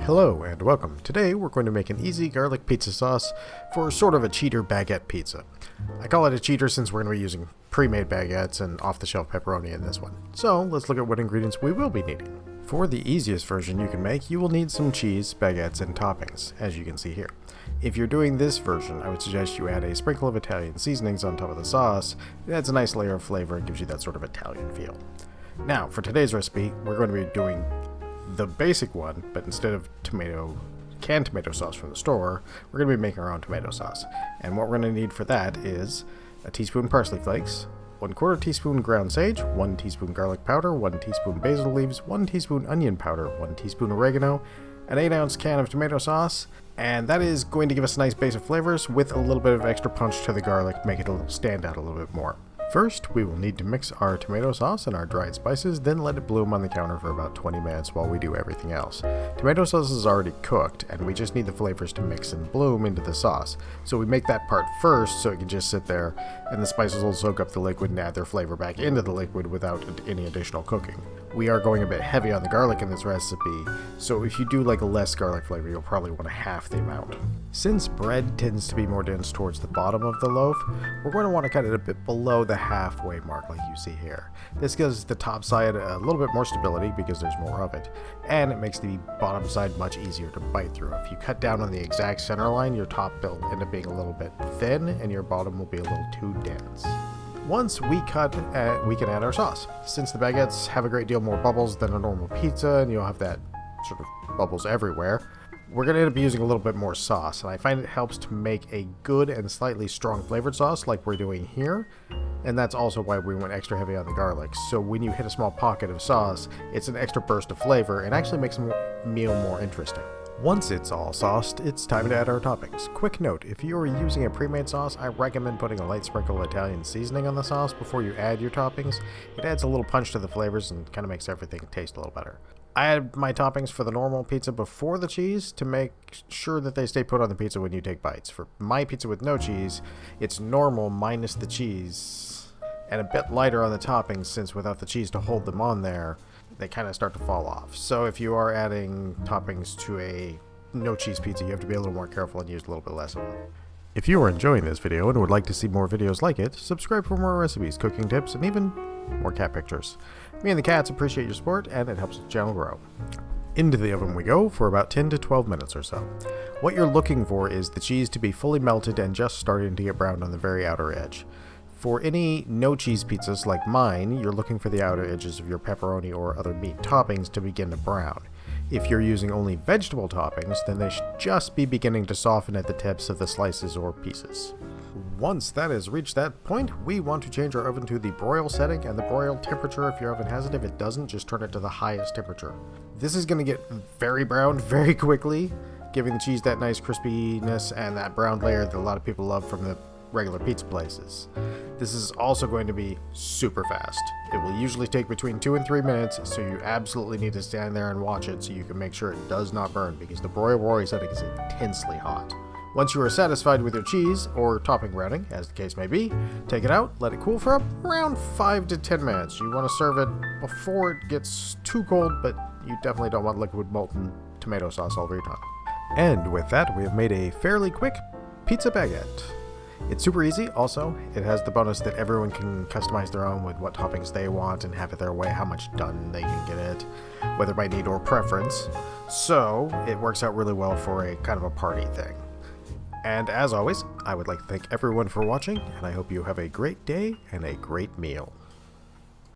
Hello and welcome. Today we're going to make an easy garlic pizza sauce for sort of a cheater baguette pizza. I call it a cheater since we're going to be using pre-made baguettes and off-the-shelf pepperoni in this one. So let's look at what ingredients we will be needing. For the easiest version you can make, you will need some cheese, baguettes, and toppings, as you can see here. If you're doing this version, I would suggest you add a sprinkle of Italian seasonings on top of the sauce. It adds a nice layer of flavor and gives you that sort of Italian feel. Now, for today's recipe, we're going to be doing the basic one, but instead of canned tomato sauce from the store, we're going to be making our own tomato sauce. And what we're going to need for that is a teaspoon parsley flakes, 1/4 teaspoon ground sage, 1 teaspoon garlic powder, 1 teaspoon basil leaves, 1 teaspoon onion powder, 1 teaspoon oregano, an 8-ounce can of tomato sauce, and that is going to give us a nice base of flavors with a little bit of extra punch to the garlic, make it stand out a little bit more. First, we will need to mix our tomato sauce and our dried spices, then let it bloom on the counter for about 20 minutes while we do everything else. Tomato sauce is already cooked, and we just need the flavors to mix and bloom into the sauce. So we make that part first so it can just sit there, and the spices will soak up the liquid and add their flavor back into the liquid without any additional cooking. We are going a bit heavy on the garlic in this recipe, so if you do like a less garlic flavor, you'll probably want half the amount. Since bread tends to be more dense towards the bottom of the loaf, we're going to want to cut it a bit below the halfway mark like you see here. This gives the top side a little bit more stability because there's more of it, and it makes the bottom side much easier to bite through. If you cut down on the exact center line, your top will end up being a little bit thin and your bottom will be a little too dense. Once we cut, we can add our sauce. Since the baguettes have a great deal more bubbles than a normal pizza, and you'll have that sort of bubbles everywhere, we're going to end up using a little bit more sauce, and I find it helps to make a good and slightly strong flavored sauce like we're doing here, and that's also why we went extra heavy on the garlic. So when you hit a small pocket of sauce, it's an extra burst of flavor and actually makes the meal more interesting. Once it's all sauced, it's time to add our toppings. Quick note, if you are using a pre-made sauce, I recommend putting a light sprinkle of Italian seasoning on the sauce before you add your toppings. It adds a little punch to the flavors and kind of makes everything taste a little better. I add my toppings for the normal pizza before the cheese to make sure that they stay put on the pizza when you take bites. For my pizza with no cheese, it's normal minus the cheese and a bit lighter on the toppings, since without the cheese to hold them on there, they kind of start to fall off. So if you are adding toppings to a no cheese pizza, you have to be a little more careful and use a little bit less of them. If you are enjoying this video and would like to see more videos like it, subscribe for more recipes, cooking tips, and even more cat pictures. Me and the cats appreciate your support, and it helps the channel grow. Into the oven we go for about 10 to 12 minutes or so. What you're looking for is the cheese to be fully melted and just starting to get browned on the very outer edge. For any no cheese pizzas like mine, you're looking for the outer edges of your pepperoni or other meat toppings to begin to brown. If you're using only vegetable toppings, then they should just be beginning to soften at the tips of the slices or pieces. Once that has reached that point, we want to change our oven to the broil setting and the broil temperature if your oven has it. If it doesn't, just turn it to the highest temperature. This is going to get very browned very quickly, giving the cheese that nice crispiness and that browned layer that a lot of people love from the regular pizza places. This is also going to be super fast. It will usually take between 2 and 3 minutes, so you absolutely need to stand there and watch it so you can make sure it does not burn, because the broil setting is intensely hot. Once you are satisfied with your cheese, or topping browning, as the case may be, take it out, let it cool for around 5 to 10 minutes. You want to serve it before it gets too cold, but you definitely don't want liquid molten tomato sauce all over your tongue. And with that, we have made a fairly quick pizza baguette. It's super easy. Also, it has the bonus that everyone can customize their own with what toppings they want and have it their way, how much done they can get it, whether by need or preference. So it works out really well for a kind of a party thing. And as always, I would like to thank everyone for watching, and I hope you have a great day and a great meal.